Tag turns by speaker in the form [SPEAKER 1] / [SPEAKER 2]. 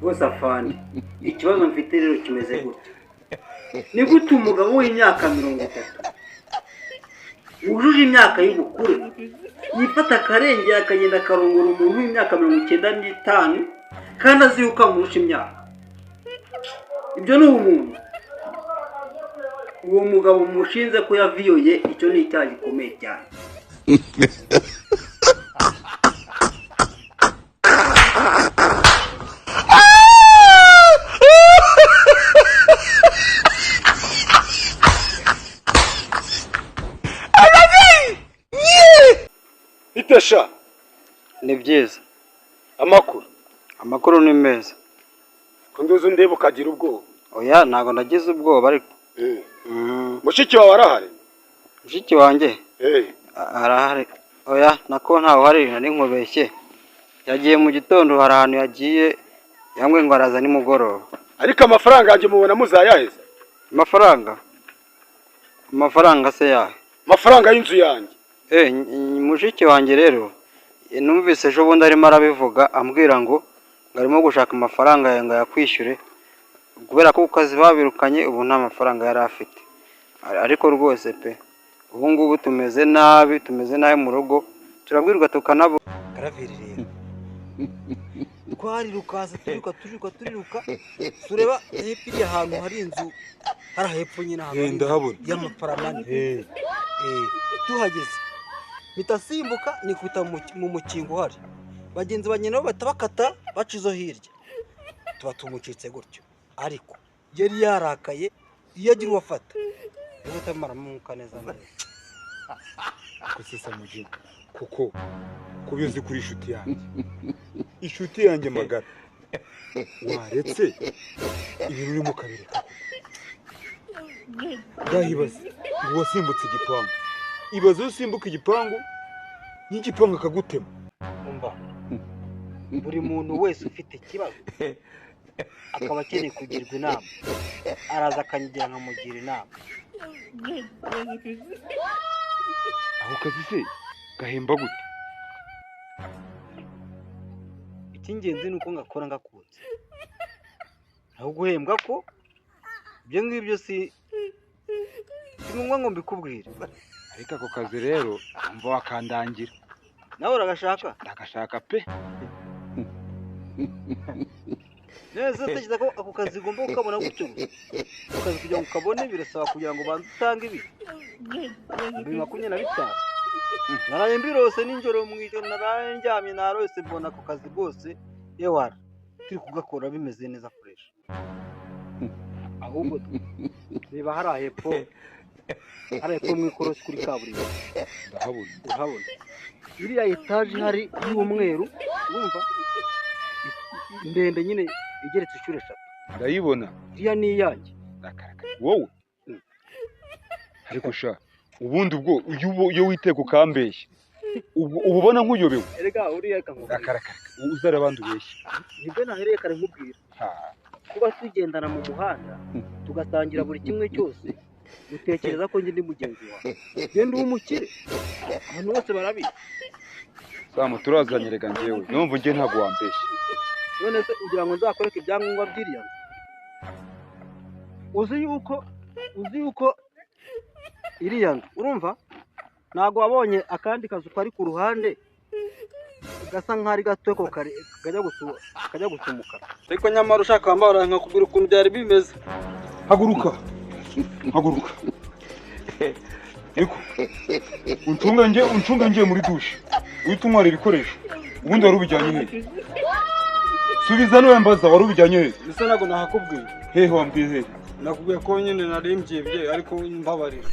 [SPEAKER 1] bose afande ikibazo mfite rero kimeze gute ni gute umugabo w'imyaka 30 wujuje imyaka y'ubukure yifata akarenge akagenda akarongora umuntu w'imyaka 95 kandi azi yuko amurusha imyaka ibyo ni umuntu uwo mugabo mushinze ko yaviyoye icyo ni icyaha gikomeye cyane
[SPEAKER 2] Itesha
[SPEAKER 1] ni byiza
[SPEAKER 2] amakuru
[SPEAKER 1] ni meza
[SPEAKER 2] kunduza ndeba ukagira ubwoba
[SPEAKER 1] oya ntago nagize ubwoba ariko
[SPEAKER 2] mushiki wawe arahari
[SPEAKER 1] mushiki wanjye arahari oya nako ntawe hari nari nkubeshye yagiye mu gitondo hari ahantu yagiye yangwe ngo araza ni mugoroba
[SPEAKER 2] ariko amafaranga yanjye mubona muzayaheza
[SPEAKER 1] amafaranga se yahe
[SPEAKER 2] amafaranga y'inzu yanjye
[SPEAKER 1] mushiki wanjye rero numvise ejo bundi arimo arabivuga ambwira ngo arimo gushaka amafaranga yanga yakwishyure kubera ko ukazi babirukanye ubu nta mafaranga yari afite ariko rwose pe ubu ngubu tumeze nabi mu rugo turabwirwa tukanabo karaviririye twarirukaza turiruka tureba hepfo iri ahantu hari inzu hari hepfo nyine ahantu y'amafaranga tuhageze bitasimbuka nikuta mu mukingo hari bagenzi banyene batabakata bacizo hirya tuba tumucitse gutyo ariko yari yarakaye yagira uwafata niba utamara muka neza
[SPEAKER 2] kusisa mugihe kuko kubizi kuri inshuti yanjye magara waretse ibintu urimo kabireka ndahibaza ngo wasimbutse igipangu ibaze usimbuka igipangu n'igipangu akagutema
[SPEAKER 1] umva buri muntu wese ufite ikibazo akaba akeneye kugirwa inama araza akanyigira nkamugira inama
[SPEAKER 2] aho kazi se gahemba gute
[SPEAKER 1] icy'ingenzi ni uko ngakora ngakunze aho guhembwa ko ibyo ngibyo si ngombwa ngo mbikubwire
[SPEAKER 2] ariko ako kazi rero umva wakandangira
[SPEAKER 1] nawe uragashaka
[SPEAKER 2] ndagashaka pe
[SPEAKER 1] neza utekereza ko ako kazi ugomba kukabona gutyo akazi kugira ngo ukabone birasaba kugira ngo banze utange ibi 25 naraye mbirose ninjoro mu ijoro naraye njyamye narose mbona ako kazi rwose yewara turi kugakora bimeze neza fresh ahubwo reba hari hepfo mu ikorosi kuri kaburimbo ndahabona iriya etaje hari y'umweru urumva ndende nyine igeretse inshuro 3
[SPEAKER 2] ndayibona
[SPEAKER 1] iriya ni iyanjye
[SPEAKER 2] wowe ariko sha ubundi ubwo iyo witeka ukambeshya ubona nk'uyobewe
[SPEAKER 1] erega uriya kanguka
[SPEAKER 2] uzara abandi ubeshya
[SPEAKER 1] nibwo nahereye kare nkubwira kuba tugendana mu muhanda tugasangira buri kimwe cyose utekereza ko njye ndi mugenzi wawe genda umukire abantu bose barabizi
[SPEAKER 3] Samu turazanye rega ngewe numva nge ntago wambeshye
[SPEAKER 1] none se ugira ngo nzakoreke ibyangombwa byiriya uzi yuko iriya nzu urumva ntago wabonye akandi kazu kari ku ruhande gasa nk'ari gato ko kajya gusumuka ariko nyamara ushaka wambara nkakubwira ukuntu byari bimeze
[SPEAKER 2] haguruka Eko uncunga ngiye muri dushe uhita umwara ibikoresho ubundi wari ubijyanye hehe subiza niwe mbaza wari ubijyanye hehe
[SPEAKER 1] ese ntabwo nahakubwiye
[SPEAKER 2] hehe wambwiye hehe
[SPEAKER 1] nakubwiye ko nyine nari mbyibye ariko mbabarira